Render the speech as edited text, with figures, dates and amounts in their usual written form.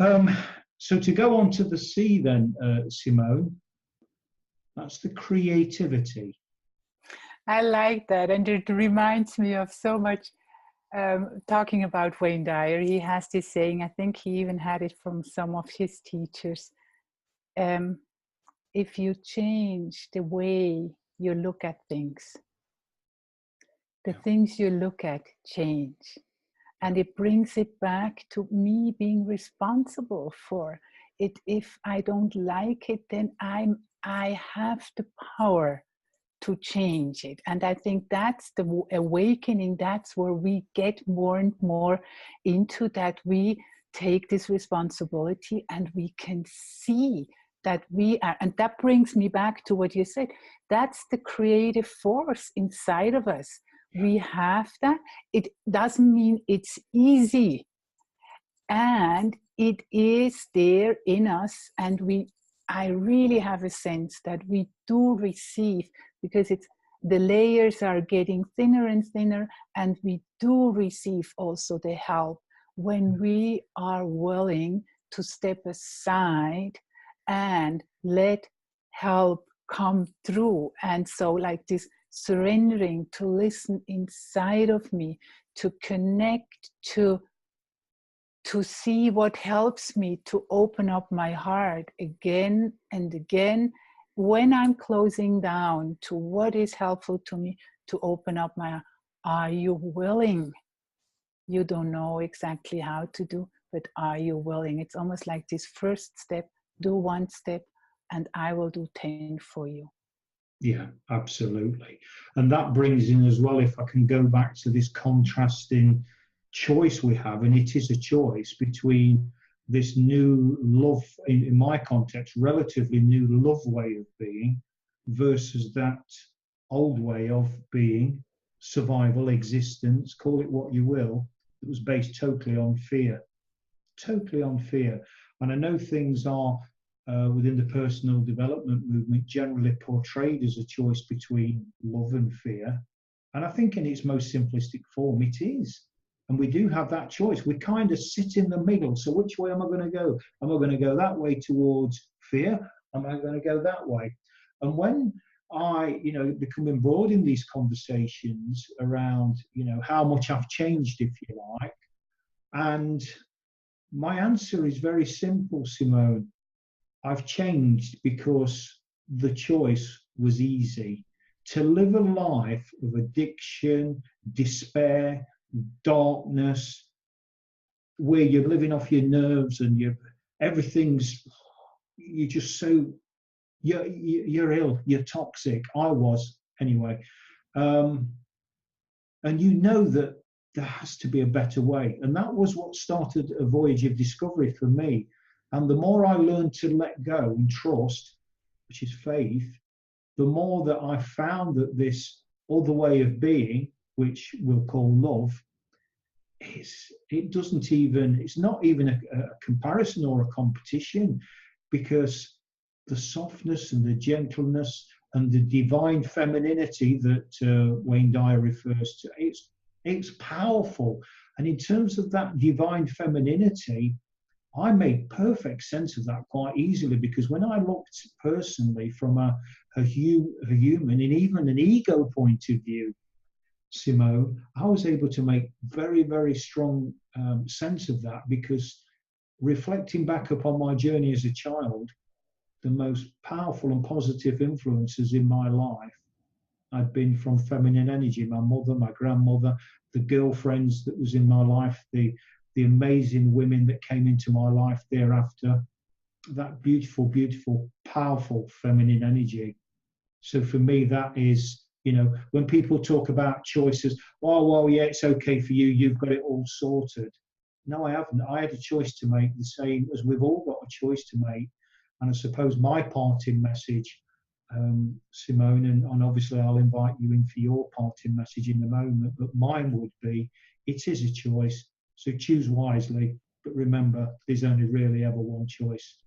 Um, so to go on to the C then, Simone, that's the creativity. I like that, and it reminds me of so much. Talking about Wayne Dyer, he has this saying, I think he even had it from some of his teachers. If you change the way you look at things, the things you look at change. And it brings it back to me being responsible for it. If I don't like it, then I have the power to change it. And I think that's the awakening. That's where we get more and more into that. We take this responsibility and we can see that we are, and that brings me back to what you said. That's the creative force inside of us. We have that. It doesn't mean it's easy, and it is there in us, and I really have a sense that we do receive, because it's the layers are getting thinner and thinner, and we do receive also the help when we are willing to step aside and let help come through. And so like this surrendering to listen inside of me, to connect, to see what helps me to open up my heart again and again, when I'm closing down to what is helpful to me, to open up my heart. Are you willing? You don't know exactly how to do, but are you willing? It's almost like this first step. Do one step and I will do 10 for you. Yeah, absolutely. And that brings in as well, if I can go back to this contrasting choice we have, and it is a choice between this new love, in my context, relatively new love way of being, versus that old way of being, survival, existence, call it what you will, that was based totally on fear. Totally on fear. And I know things are within the personal development movement generally portrayed as a choice between love and fear. And I think in its most simplistic form, it is. And we do have that choice. We kind of sit in the middle. So which way am I going to go? Am I going to go that way towards fear? Am I going to go that way? And when I, become embroiled in these conversations around, how much I've changed, if you like, and my answer is very simple, Simone. I've changed because the choice was easy. To live a life of addiction, despair, darkness, where you're living off your nerves and you're just so, you're ill, you're toxic. I was anyway. And that there has to be a better way. And that was what started a voyage of discovery for me. And the more I learned to let go and trust, which is faith, the more that I found that this other way of being, which we'll call love, it's not even a comparison or a competition, because the softness and the gentleness and the divine femininity that Wayne Dyer refers to, it's powerful. And in terms of that divine femininity, I made perfect sense of that quite easily, because when I looked personally from a human and even an ego point of view, Simone, I was able to make very, very strong sense of that, because reflecting back upon my journey as a child, the most powerful and positive influences in my life had been from feminine energy. My mother, my grandmother, the girlfriends that was in my life, the amazing women that came into my life thereafter, that beautiful, beautiful, powerful feminine energy. So for me, that is, when people talk about choices, oh, well, yeah, it's okay for you, you've got it all sorted. No, I haven't. I had a choice to make, the same as we've all got a choice to make. And I suppose my parting message, Simone, and obviously I'll invite you in for your parting message in a moment, but mine would be, it is a choice. So choose wisely, but remember, there's only really ever one choice.